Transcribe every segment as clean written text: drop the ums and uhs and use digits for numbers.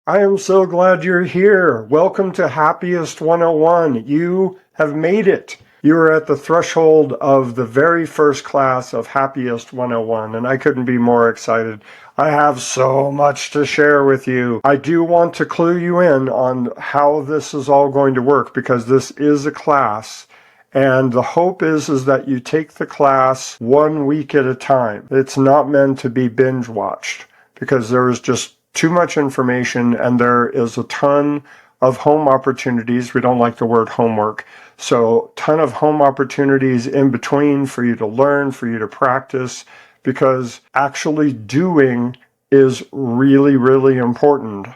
I am so glad you're here. Welcome to Happiest 101. You have made it. You are at the threshold of the very first class of Happiest 101, and I couldn't be more excited. I have so much to share with you. I do want to clue you in on how this is all going to work, because this is a class. And the hope is that you take the class 1 week at a time. It's not meant to be binge watched, because there is just too much information, and there is a ton of home opportunities. We don't like the word homework. So ton of home opportunities in between for you to learn, for you to practice, because actually doing is really, really important.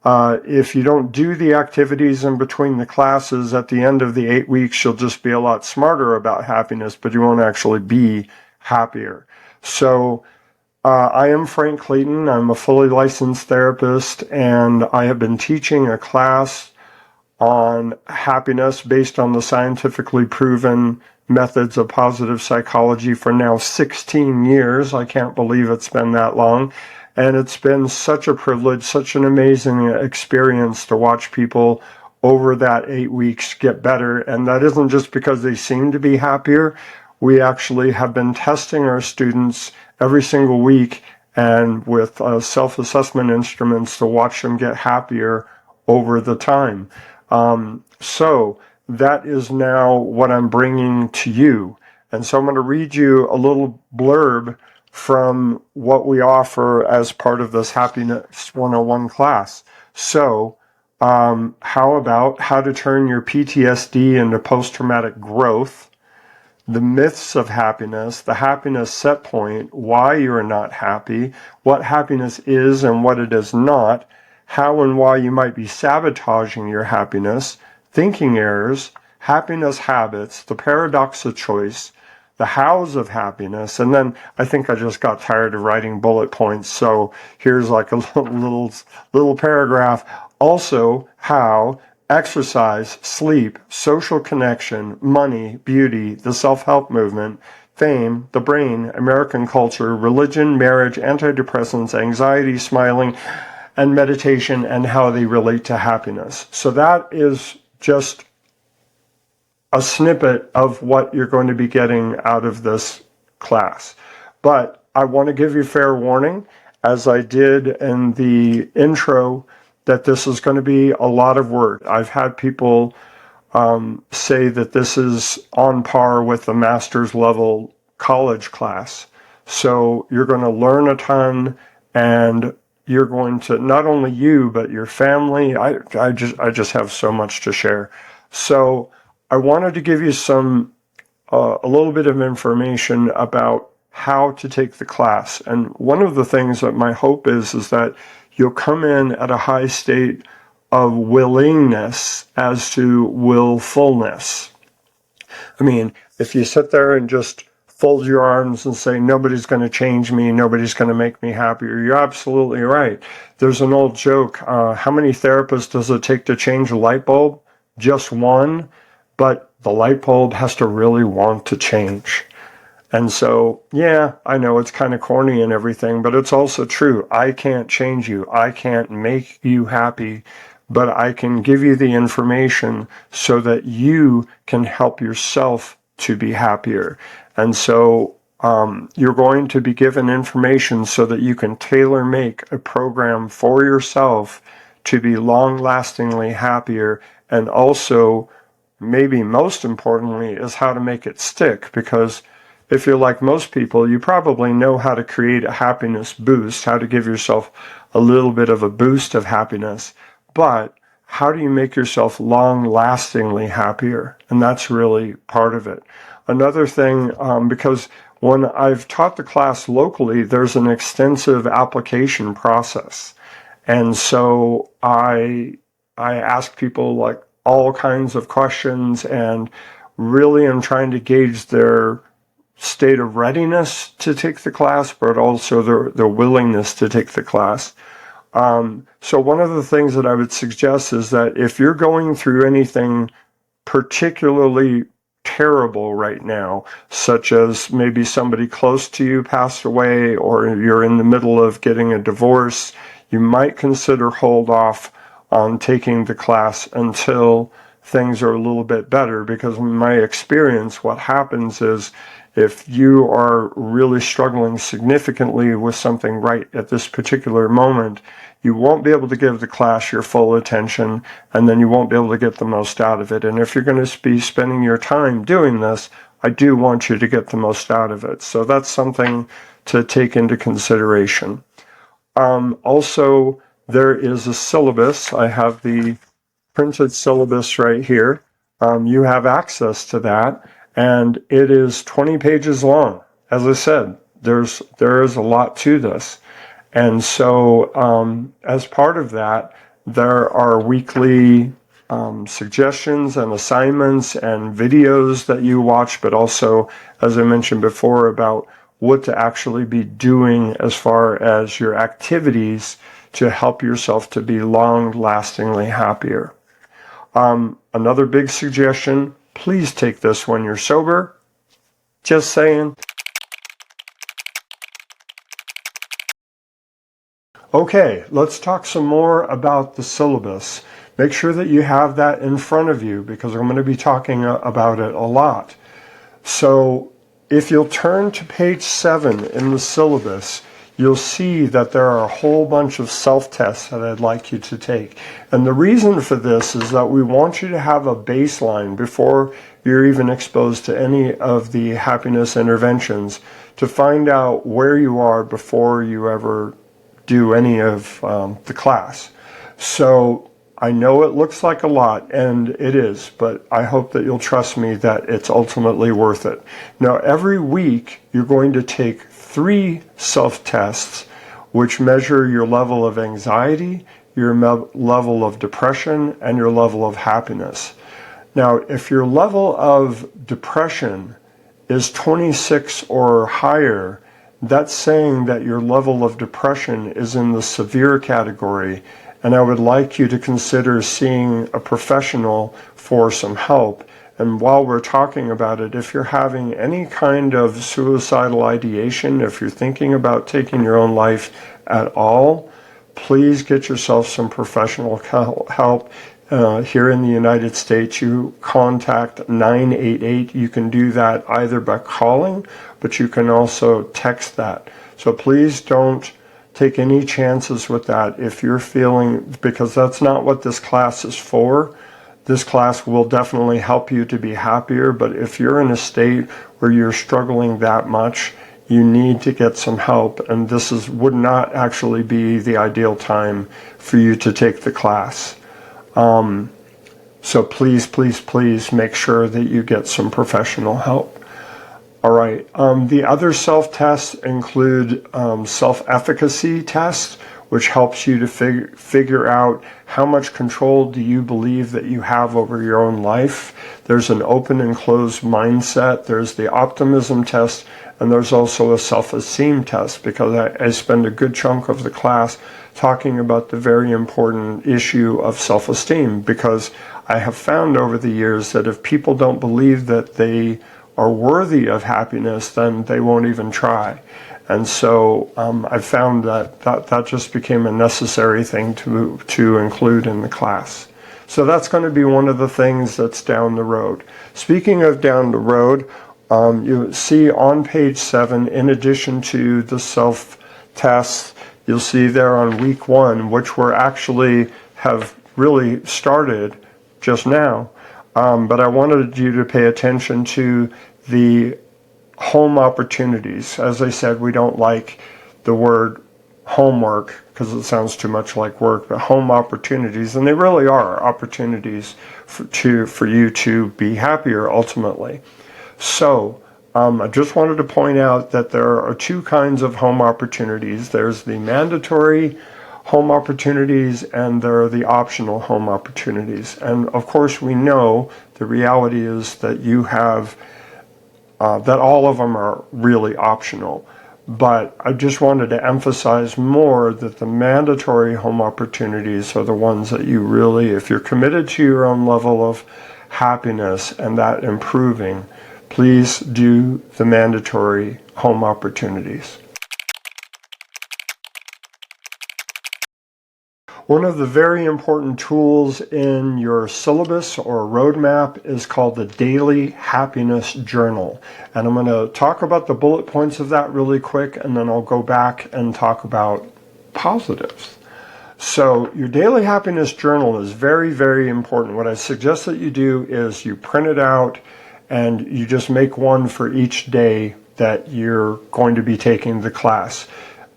If you don't do the activities in between the classes, at the end of the 8 weeks, you'll just be a lot smarter about happiness, but you won't actually be happier. So I am Frank Clayton. I'm a fully licensed therapist, and I have been teaching a class on happiness based on the scientifically proven methods of positive psychology for now 16 years. I can't believe it's been that long. And it's been such a privilege, such an amazing experience to watch people over that 8 weeks get better. And that isn't just because they seem to be happier. We actually have been testing our students every single week, and with self-assessment instruments to watch them get happier over the time. So that is now what I'm bringing to you. And so I'm going to read you a little blurb from what we offer as part of this Happiness 101 class. So how about how to turn your PTSD into post-traumatic growth, the myths of happiness, the happiness set point, why you're not happy, what happiness is and what it is not, how and why you might be sabotaging your happiness, thinking errors, happiness habits, the paradox of choice, the hows of happiness, and then I think I just got tired of writing bullet points, so here's like a little paragraph. Also, how exercise, sleep, social connection, money, beauty, the self-help movement, fame, the brain, American culture, religion, marriage, antidepressants, anxiety, smiling, and meditation, and how they relate to happiness. So that is just a snippet of what you're going to be getting out of this class. But I want to give you fair warning, as I did in the intro, that this is going to be a lot of work. I've had people say that this is on par with the master's level college class. So you're going to learn a ton, and you're going to, not only you, but your family. I just have so much to share. So I wanted to give you a little bit of information about how to take the class. And one of the things that my hope is that you'll come in at a high state of willingness as to willfulness. I mean, if you sit there and just fold your arms and say, nobody's going to change me, nobody's going to make me happier, you're absolutely right. There's an old joke. How many therapists does it take to change a light bulb? Just one. But the light bulb has to really want to change. And so, yeah, I know it's kind of corny and everything, but it's also true. I can't change you. I can't make you happy, but I can give you the information so that you can help yourself to be happier. And so you're going to be given information so that you can tailor make a program for yourself to be long-lastingly happier, and also, maybe most importantly, is how to make it stick. Because if you're like most people, you probably know how to create a happiness boost, how to give yourself a little bit of a boost of happiness. But how do you make yourself long-lastingly happier? And that's really part of it. Another thing, because when I've taught the class locally, there's an extensive application process. And so I ask people like all kinds of questions, and really am trying to gauge their state of readiness to take the class, but also their willingness to take the class. So one of the things that I would suggest is that if you're going through anything particularly terrible right now, such as maybe somebody close to you passed away, or you're in the middle of getting a divorce, you might consider hold off on taking the class until things are a little bit better, because in my experience, what happens is if you are really struggling significantly with something right at this particular moment, you won't be able to give the class your full attention, and then you won't be able to get the most out of it. And if you're going to be spending your time doing this, I do want you to get the most out of it. So that's something to take into consideration. Also, there is a syllabus. I have the printed syllabus right here. You have access to that, and it is 20 pages long. As I said, there is a lot to this. And so as part of that, there are weekly suggestions and assignments and videos that you watch, but also, as I mentioned before, about what to actually be doing as far as your activities to help yourself to be long-lastingly happier. Another big suggestion, please take this when you're sober. Just saying. Okay, let's talk some more about the syllabus. Make sure that you have that in front of you, because I'm going to be talking about it a lot. So if you'll turn to page 7 in the syllabus, you'll see that there are a whole bunch of self-tests that I'd like you to take. And the reason for this is that we want you to have a baseline before you're even exposed to any of the happiness interventions, to find out where you are before you ever do any of the class. So I know it looks like a lot, and it is, but I hope that you'll trust me that it's ultimately worth it. Now, every week you're going to take 3 self-tests which measure your level of anxiety, your level of depression, and your level of happiness. Now, if your level of depression is 26 or higher, that's saying that your level of depression is in the severe category, and I would like you to consider seeing a professional for some help. And while we're talking about it, if you're having any kind of suicidal ideation, if you're thinking about taking your own life at all, please get yourself some professional help. Here in the United States, you contact 988. You can do that either by calling, but you can also text that. So please don't take any chances with that if you're feeling, because that's not what this class is for. This class will definitely help you to be happier, but if you're in a state where you're struggling that much, you need to get some help, and this would not actually be the ideal time for you to take the class. So please, please, please make sure that you get some professional help. All right. The other self-tests include self-efficacy tests, which helps you to figure out how much control do you believe that you have over your own life. There's an open and closed mindset. There's the optimism test, and there's also a self-esteem test, because I spend a good chunk of the class talking about the very important issue of self-esteem, because I have found over the years that if people don't believe that they are worthy of happiness, then they won't even try. And so I found that just became a necessary thing to include in the class. So that's going to be one of the things that's down the road. Speaking of down the road, you see on page 7, in addition to the self-tests, you'll see there on week 1, which we're actually have really started just now, but I wanted you to pay attention to the home opportunities. As I said, we don't like the word homework because it sounds too much like work, but home opportunities, and they really are opportunities for you to be happier ultimately. So I just wanted to point out that there are 2 kinds of home opportunities. There's the mandatory home opportunities, and there are the optional home opportunities. And of course, we know the reality is that you have that all of them are really optional. But I just wanted to emphasize more that the mandatory home opportunities are the ones that you really, if you're committed to your own level of happiness and that improving, please do the mandatory home opportunities. One of the very important tools in your syllabus or roadmap is called the Daily Happiness Journal. And I'm going to talk about the bullet points of that really quick, and then I'll go back and talk about positives. So your Daily Happiness Journal is very, very important. What I suggest that you do is you print it out and you just make one for each day that you're going to be taking the class.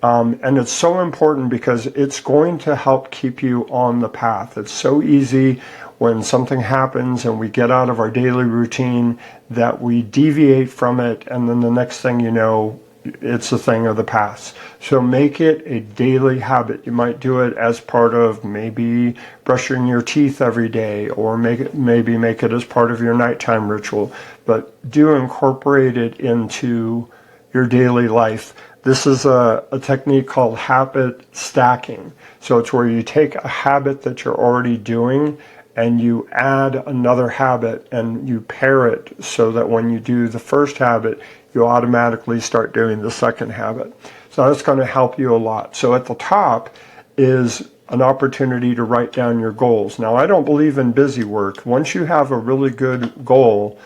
And it's so important because it's going to help keep you on the path. It's so easy when something happens and we get out of our daily routine that we deviate from it, and then the next thing you know, it's a thing of the past. So make it a daily habit. You might do it as part of maybe brushing your teeth every day, or maybe make it as part of your nighttime ritual, but do incorporate it into your daily life. This is a technique called habit stacking. So it's where you take a habit that you're already doing and you add another habit and you pair it so that when you do the first habit, you automatically start doing the second habit. So that's going to help you a lot. So at the top is an opportunity to write down your goals. Now, I don't believe in busy work. Once you have a really good goal,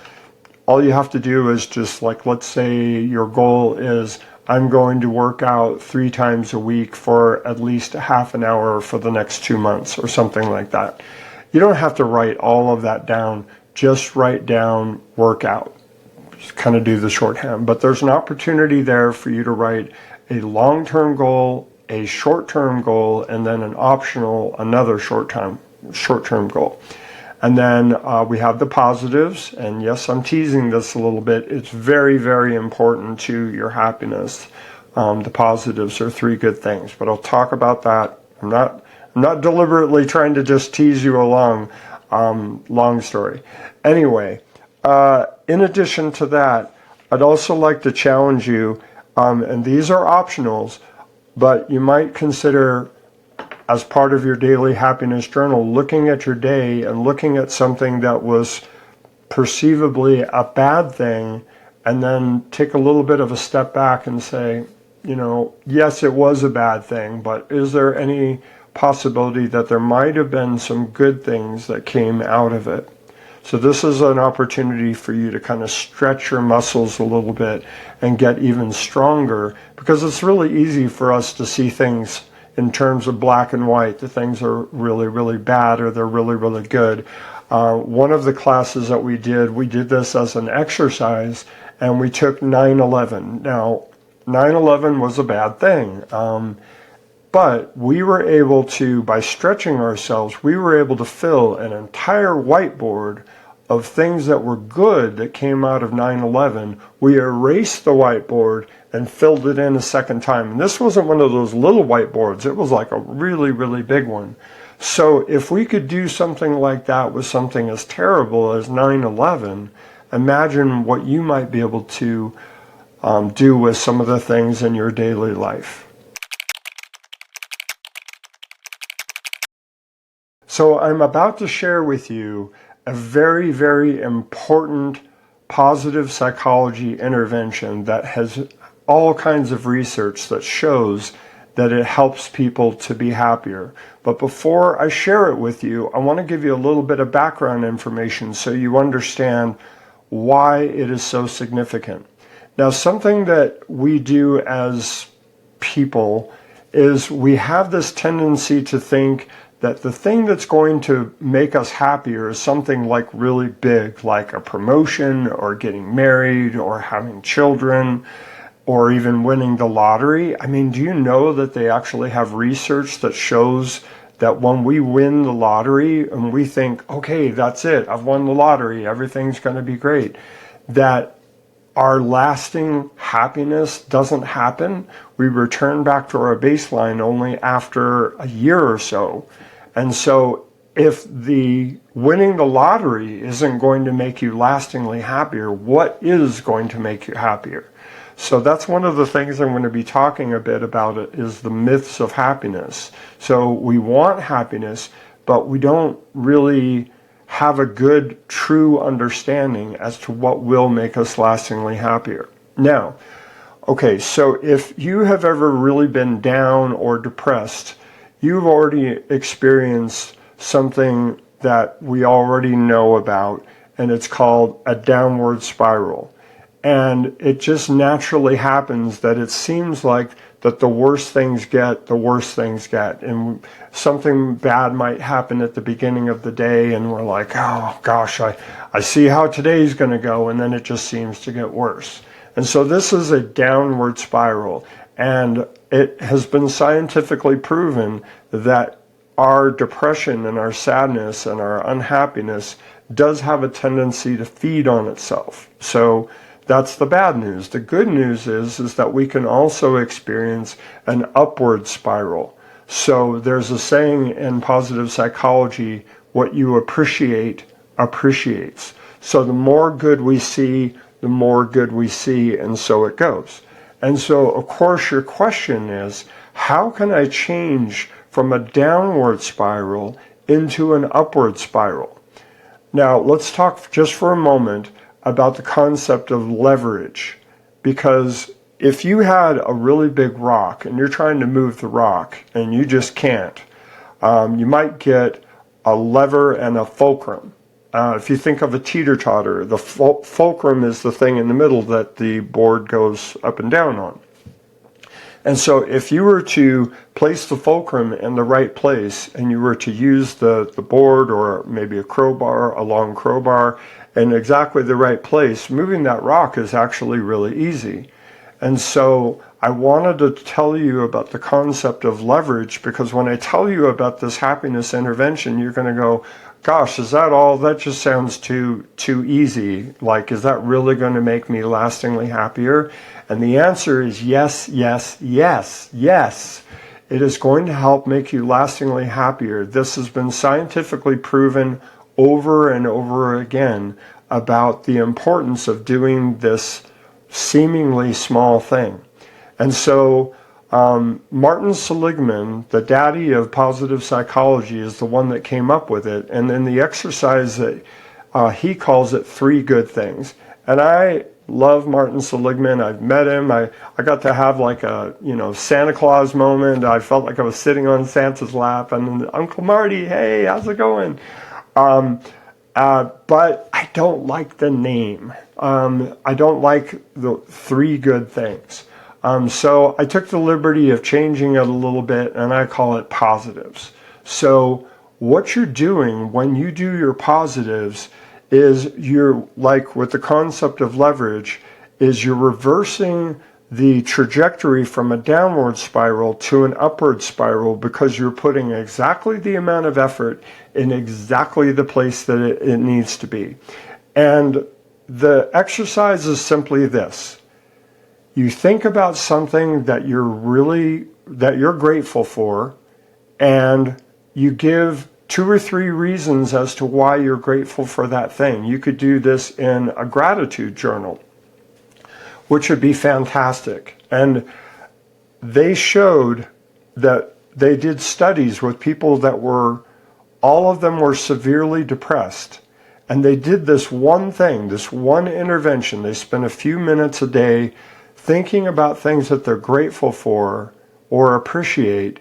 all you have to do is just, like, let's say your goal is, I'm going to work out 3 times a week for at least a half an hour for the next 2 months or something like that. You don't have to write all of that down. Just write down workout. Just kind of do the shorthand. But there's an opportunity there for you to write a long-term goal, a short-term goal, and then an optional, another short-term goal. And then we have the positives, and yes, I'm teasing this a little bit. It's very, very important to your happiness. The positives are 3 good things, but I'll talk about that. I'm not deliberately trying to just tease you along. Long story. Anyway, in addition to that, I'd also like to challenge you, and these are optionals, but you might consider, as part of your daily happiness journal, looking at your day and looking at something that was perceivably a bad thing, and then take a little bit of a step back and say, yes, it was a bad thing, but is there any possibility that there might have been some good things that came out of it? So this is an opportunity for you to kind of stretch your muscles a little bit and get even stronger, because it's really easy for us to see things in terms of black and white. The things are really, really bad, or they're really, really good. One of the classes that we did this as an exercise, and we took 9/11. Now, 9/11 was a bad thing, but we were able to, by stretching ourselves, we were able to fill an entire whiteboard of things that were good that came out of 9/11. We erased the whiteboard and filled it in a second time. And this wasn't one of those little whiteboards. It was like a really, really big one. So if we could do something like that with something as terrible as 9/11, imagine what you might be able to do with some of the things in your daily life. So I'm about to share with you a very, very important positive psychology intervention that has all kinds of research that shows that it helps people to be happier. But before I share it with you, I want to give you a little bit of background information so you understand why it is so significant. Now, something that we do as people is we have this tendency to think that the thing that's going to make us happier is something like really big, like a promotion or getting married or having children or even winning the lottery. I mean, do you know that they actually have research that shows that when we win the lottery and we think, okay, that's it, I've won the lottery, everything's going to be great, that our lasting happiness doesn't happen. We return back to our baseline only after a year or so. And so if the winning the lottery isn't going to make you lastingly happier, what is going to make you happier? So that's one of the things I'm going to be talking a bit about, it is the myths of happiness. So we want happiness, but we don't really have a good, true understanding as to what will make us lastingly happier. Now, okay, so if you have ever really been down or depressed, you've already experienced something that we already know about, and it's called a downward spiral. And it just naturally happens that it seems like that the worse things get, the worse things get. And something bad might happen at the beginning of the day, and we're like, oh gosh, I see how today's going to go, and then it just seems to get worse. And so this is a downward spiral, and it has been scientifically proven that our depression and our sadness and our unhappiness does have a tendency to feed on itself. So that's the bad news. The good news is that we can also experience an upward spiral. So there's a saying in positive psychology, what you appreciate appreciates. So the more good we see, the more good we see, and so it goes. And so, of course, your question is, how can I change from a downward spiral into an upward spiral? Now, let's talk just for a moment about the concept of leverage, because if you had a really big rock and you're trying to move the rock and you just can't, you might get a lever and a fulcrum. If you think of a teeter-totter, the fulcrum is the thing in the middle that the board goes up and down on. And so if you were to place the fulcrum in the right place and you were to use the board or maybe a crowbar, a long crowbar, in exactly the right place, moving that rock is actually really easy. And so I wanted to tell you about the concept of leverage, because when I tell you about this happiness intervention, you're going to go, gosh, is that all? That just sounds too easy. Like, is that really going to make me lastingly happier? And the answer is yes, yes, yes, yes. It is going to help make you lastingly happier. This has been scientifically proven over and over again about the importance of doing this seemingly small thing. And so Martin Seligman, the daddy of positive psychology, is the one that came up with it. And in the exercise that he calls it 3 good things. And I love Martin Seligman. I've met him. I got to have like a Santa Claus moment. I felt like I was sitting on Santa's lap and Uncle Marty, hey, how's it going? But I don't like the name. I don't like the 3 good things. So I took the liberty of changing it a little bit, and I call it positives. So what you're doing when you do your positives is you're, like with the concept of leverage, is you're reversing the trajectory from a downward spiral to an upward spiral, because you're putting exactly the amount of effort in exactly the place that it needs to be. And the exercise is simply this. You think about something that you're grateful for, and you give 2 or 3 reasons as to why you're grateful for that thing. You could do this in a gratitude journal, which would be fantastic. And they showed that they did studies with people that all of them were severely depressed. And they did this one thing, this one intervention. They spent a few minutes a day thinking about things that they're grateful for or appreciate.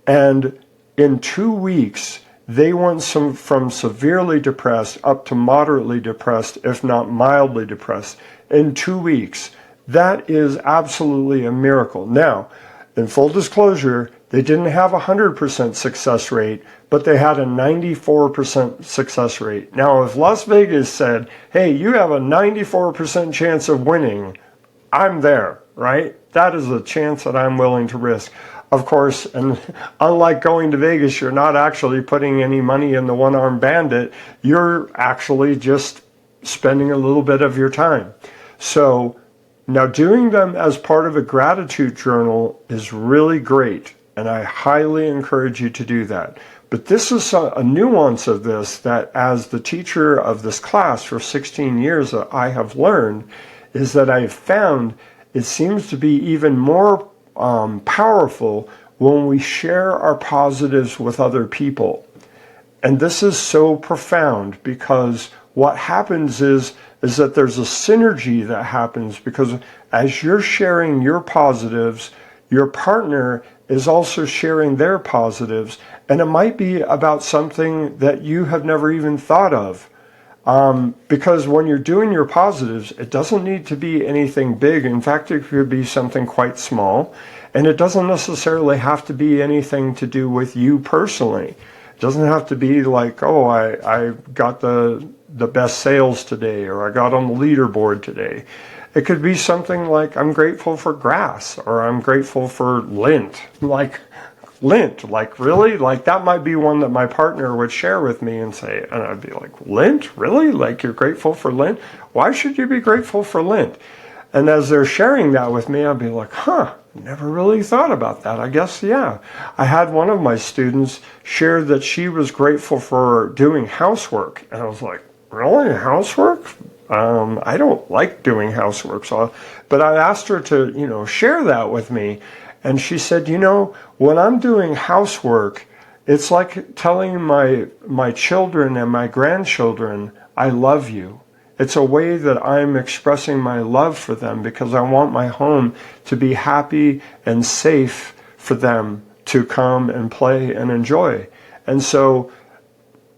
And in 2 weeks, they went from severely depressed up to moderately depressed, if not mildly depressed, in 2 weeks. That is absolutely a miracle. Now, in full disclosure, they didn't have a 100% success rate, but they had a 94% success rate. Now, if Las Vegas said, hey, you have a 94% chance of winning, I'm there, right? That is a chance that I'm willing to risk. Of course, and unlike going to Vegas, you're not actually putting any money in the one-armed bandit. You're actually just spending a little bit of your time. So now doing them as part of a gratitude journal is really great, and I highly encourage you to do that. But this is a nuance of this that, as the teacher of this class for 16 years, that I have learned, is that I have found it seems to be even more powerful when we share our positives with other people. And this is so profound, because what happens is that there's a synergy that happens, because as you're sharing your positives, your partner is also sharing their positives, and it might be about something that you have never even thought of. Because when you're doing your positives, it doesn't need to be anything big. In fact, it could be something quite small, and it doesn't necessarily have to be anything to do with you personally. It doesn't have to be like, oh, I got the best sales today, or I got on the leaderboard today. It could be something like, I'm grateful for grass, or I'm grateful for lint. Like, lint, like really? Like that might be one that my partner would share with me and say, and I'd be like, lint? Really? Like you're grateful for lint? Why should you be grateful for lint? And as they're sharing that with me, I'd be like, never really thought about that. I guess, yeah. I had one of my students share that she was grateful for doing housework. And I was like, really? Housework? I don't like doing housework. But I asked her to, share that with me. And she said, when I'm doing housework, it's like telling my children and my grandchildren, I love you. It's a way that I'm expressing my love for them because I want my home to be happy and safe for them to come and play and enjoy. And so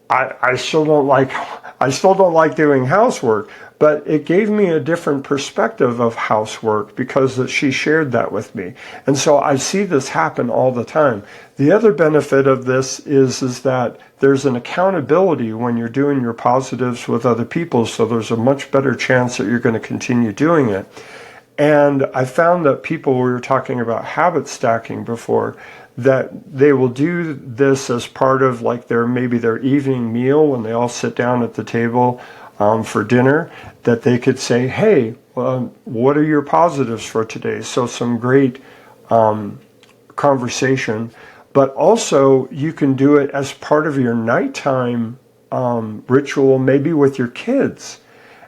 I still don't like doing housework, but it gave me a different perspective of housework because she shared that with me. And so I see this happen all the time. The other benefit of this is that there's an accountability when you're doing your positives with other people, so there's a much better chance that you're going to continue doing it. And I found that we were talking about habit stacking before, that they will do this as part of like maybe their evening meal when they all sit down at the table for dinner, that they could say, hey, what are your positives for today? So some great conversation. But also you can do it as part of your nighttime ritual, maybe with your kids.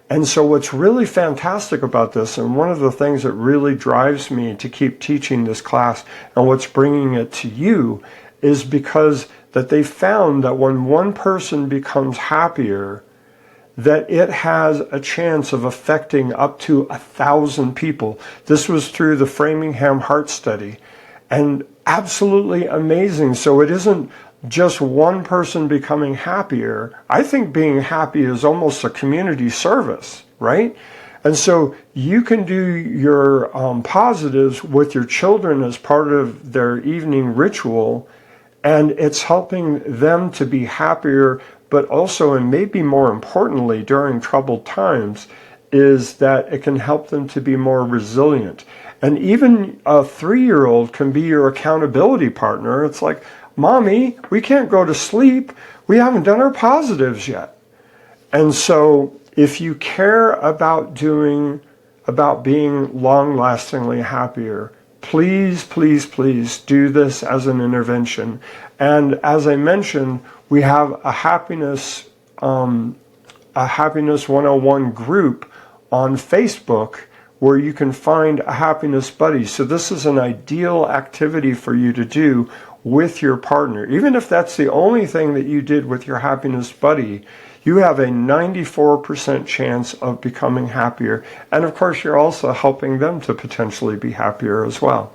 And so what's really fantastic about this, and one of the things that really drives me to keep teaching this class and what's bringing it to you, is because that they found that when one person becomes happier, that it has a chance of affecting up to 1,000 people. This was through the Framingham Heart Study, and absolutely amazing. So it isn't just one person becoming happier. I think being happy is almost a community service, right? And so you can do your positives with your children as part of their evening ritual, and it's helping them to be happier, but also, and maybe more importantly, during troubled times, is that it can help them to be more resilient. And even a 3-year-old can be your accountability partner. It's like, Mommy, we can't go to sleep. We haven't done our positives yet. And so if you care about being long-lastingly happier, please, please, please do this as an intervention. And as I mentioned, we have a Happiness 101 group on Facebook where you can find a happiness buddy. So this is an ideal activity for you to do with your partner. Even if that's the only thing that you did with your happiness buddy, you have a 94% chance of becoming happier. And of course, you're also helping them to potentially be happier as well.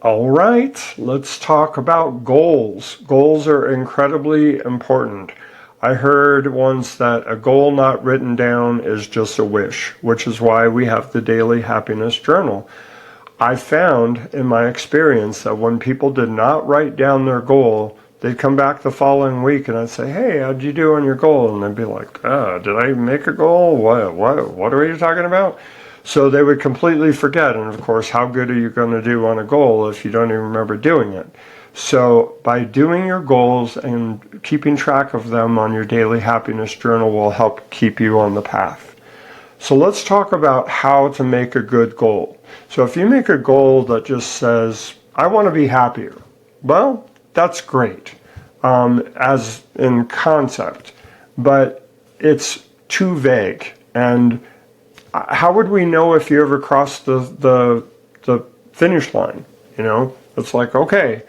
All right, let's talk about goals. Goals are incredibly important. I heard once that a goal not written down is just a wish, which is why we have the daily happiness journal. I found in my experience that when people did not write down their goal, they'd come back the following week and I'd say, hey, how'd you do on your goal? And they'd be like, did I make a goal? What are you talking about? So they would completely forget. And of course, how good are you going to do on a goal if you don't even remember doing it? So by doing your goals and keeping track of them on your daily happiness journal will help keep you on the path. So let's talk about how to make a good goal. So if you make a goal that just says, I want to be happier, well, that's great as in concept, but it's too vague. And how would we know if you ever crossed the finish line? It's like, okay,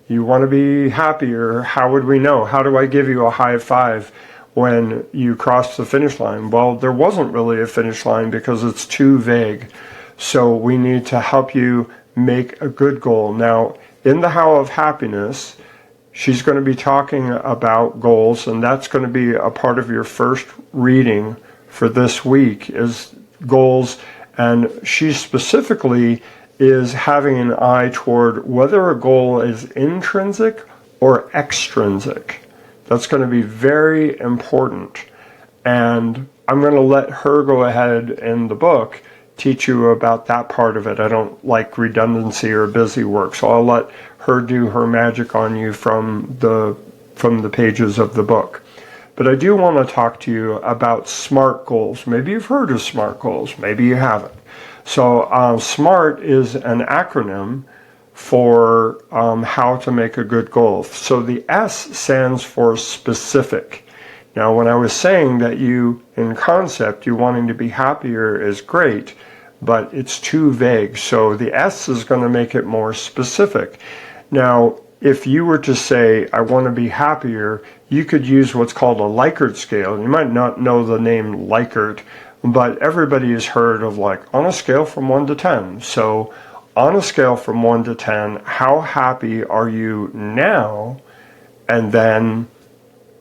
you want to be happier. How would we know? How do I give you a high five when you cross the finish line? Well, there wasn't really a finish line because it's too vague. So we need to help you make a good goal. Now, in the How of Happiness, she's going to be talking about goals, and that's going to be a part of your first reading for this week is goals. And she specifically is having an eye toward whether a goal is intrinsic or extrinsic. That's going to be very important. And I'm going to let her go ahead in the book teach you about that part of it. I don't like redundancy or busy work, so I'll let her do her magic on you from the pages of the book. But I do want to talk to you about SMART goals. Maybe you've heard of SMART goals, maybe you haven't. So SMART is an acronym for how to make a good goal. So the S stands for specific. Now, when I was saying that in concept, you wanting to be happier is great, but it's too vague. So the S is going to make it more specific. Now, if you were to say, I want to be happier, you could use what's called a Likert scale. You might not know the name Likert, but everybody has heard of on a scale from 1 to 10. So on a scale from 1 to 10, how happy are you now? And then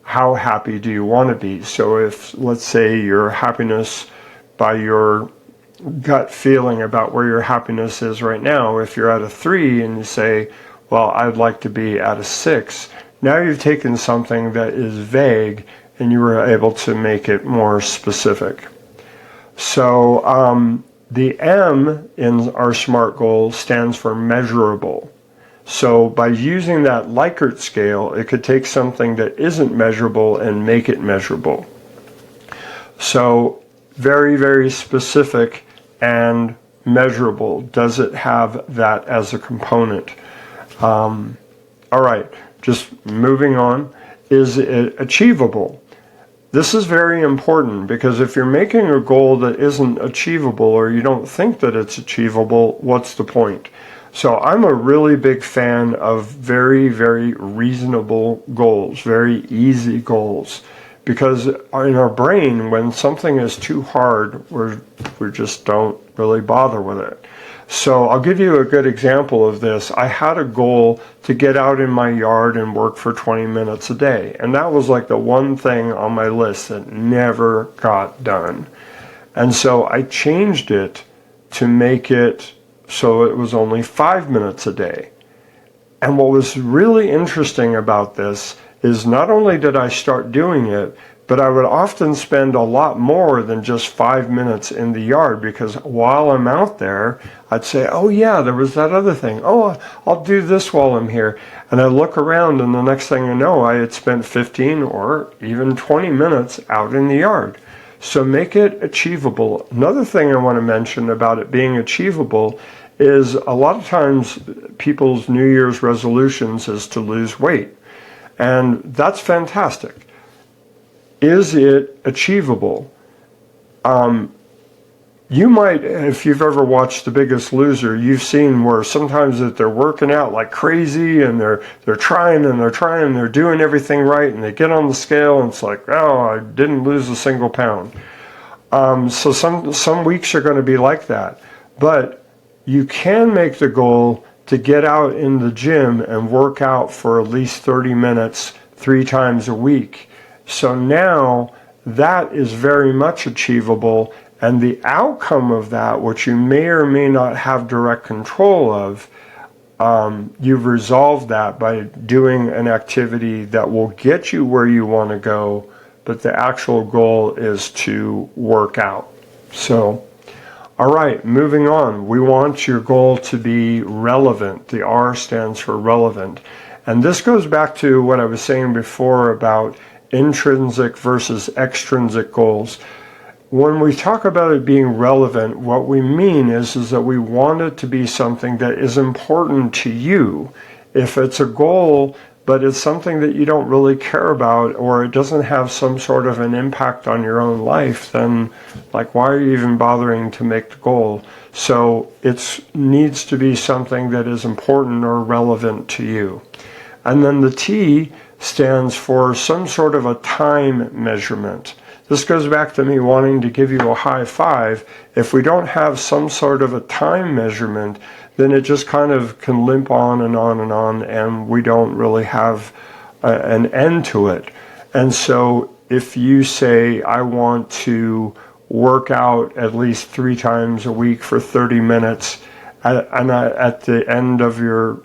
how happy do you want to be? So if, let's say, your happiness by your gut feeling about where your happiness is right now, if you're at a 3 and you say, well, I'd like to be at a 6, now you've taken something that is vague and you were able to make it more specific. So the M in our SMART goal stands for measurable. So by using that Likert scale, it could take something that isn't measurable and make it measurable. So very, very specific and measurable. Does it have that as a component? All right, just moving on. Is it achievable? This is very important because if you're making a goal that isn't achievable or you don't think that it's achievable, what's the point? So I'm a really big fan of very, very reasonable goals, very easy goals. Because in our brain, when something is too hard, we just don't really bother with it. So I'll give you a good example of this. I had a goal to get out in my yard and work for 20 minutes a day. And that was like the one thing on my list that never got done. And so I changed it to make it so it was only 5 minutes a day. And what was really interesting about this is not only did I start doing it, but I would often spend a lot more than just 5 minutes in the yard, because while I'm out there, I'd say, oh yeah, there was that other thing. Oh, I'll do this while I'm here. And I look around and the next thing I know, I had spent 15 or even 20 minutes out in the yard. So make it achievable. Another thing I want to mention about it being achievable is a lot of times people's New Year's resolutions is to lose weight. And that's fantastic. Is it achievable? You might, if you've ever watched The Biggest Loser, you've seen where sometimes that they're working out like crazy and they're trying and they're doing everything right, and they get on the scale and it's like, oh, I didn't lose a single pound. So some weeks are going to be like that. But you can make the goal to get out in the gym and work out for at least 30 minutes 3 times a week. So now that is very much achievable, and the outcome of that, which you may or may not have direct control of, you've resolved that by doing an activity that will get you where you want to go, but the actual goal is to work out. So, all right, moving on. We want your goal to be relevant. The R stands for relevant. And this goes back to what I was saying before about intrinsic versus extrinsic goals. When we talk about it being relevant, what we mean is that we want it to be something that is important to you. If it's a goal, but it's something that you don't really care about, or it doesn't have some sort of an impact on your own life, then why are you even bothering to make the goal? So it needs to be something that is important or relevant to you. And then the T stands for some sort of a time measurement. This goes back to me wanting to give you a high five. If we don't have some sort of a time measurement, then it just kind of can limp on and on and on, and we don't really have an end to it. And so if you say, I want to work out at least 3 times a week for 30 minutes, and at the end of your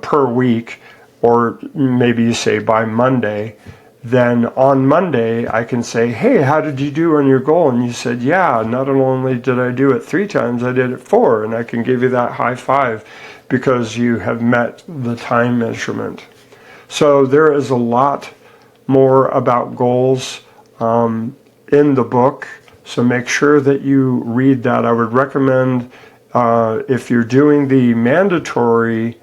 per week, or maybe you say by Monday, then on Monday I can say, hey, how did you do on your goal? And you said, yeah, not only did I do it 3 times, I did it 4, and I can give you that high five because you have met the time measurement. So there is a lot more about goals in the book, so make sure that you read that. I would recommend if you're doing the mandatory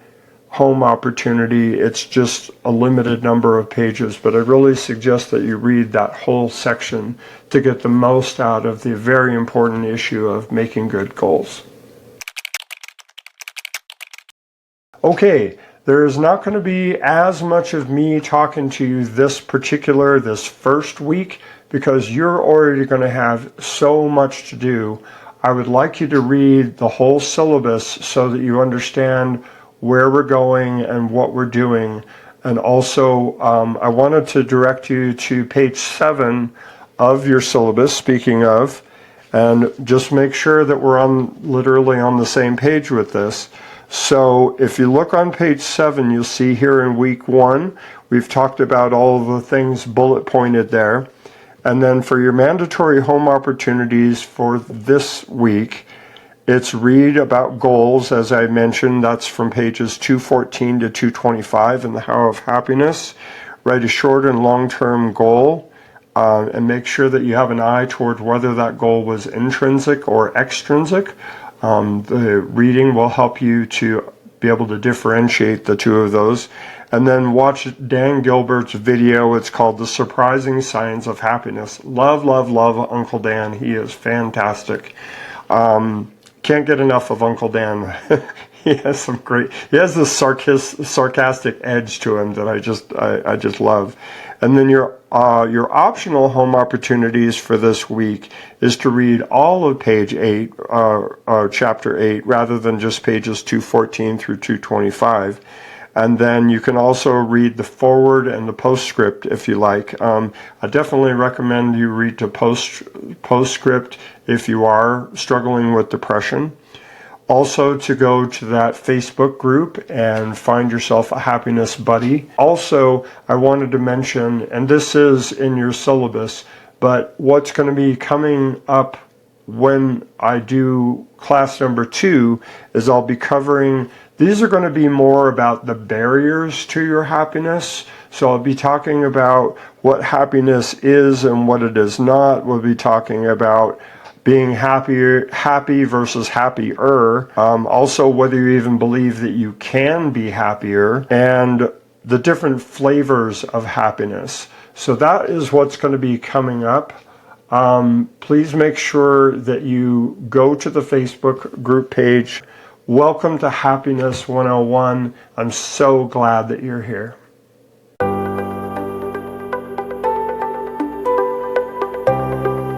home opportunity, it's just a limited number of pages, but I really suggest that you read that whole section to get the most out of the very important issue of making good goals. Okay, there is not going to be as much of me talking to you this first week, because you're already going to have so much to do. I would like you to read the whole syllabus so that you understand where we're going and what we're doing. And also, I wanted to direct you to page 7 of your syllabus, speaking of, and just make sure that we're literally on the same page with this. So if you look on page 7, you'll see here in week 1, we've talked about all of the things bullet pointed there. And then for your mandatory home opportunities for this week, it's read about goals, as I mentioned. That's from pages 214 to 225 in the How of Happiness. Write a short and long-term goal, and make sure that you have an eye toward whether that goal was intrinsic or extrinsic. The reading will help you to be able to differentiate the two of those. And then watch Dan Gilbert's video. It's called The Surprising Science of Happiness. Love, love, love Uncle Dan. He is fantastic. Can't get enough of Uncle Dan. He has this sarcastic edge to him that I just love. And then your optional home opportunities for this week is to read all of page 8, chapter 8, rather than just pages 214 through 225. And then you can also read the foreword and the postscript if you like. I definitely recommend you read the postscript if you are struggling with depression. Also, to go to that Facebook group and find yourself a happiness buddy. Also, I wanted to mention, and this is in your syllabus, but what's going to be coming up when I do class number 2 is I'll be covering, these are going to be more about the barriers to your happiness. So I'll be talking about what happiness is and what it is not. We'll be talking about being happy versus happier. Also, whether you even believe that you can be happier, and the different flavors of happiness. So that is what's going to be coming up. Please make sure that you go to the Facebook group page. Welcome to Happiness 101. I'm so glad that you're here.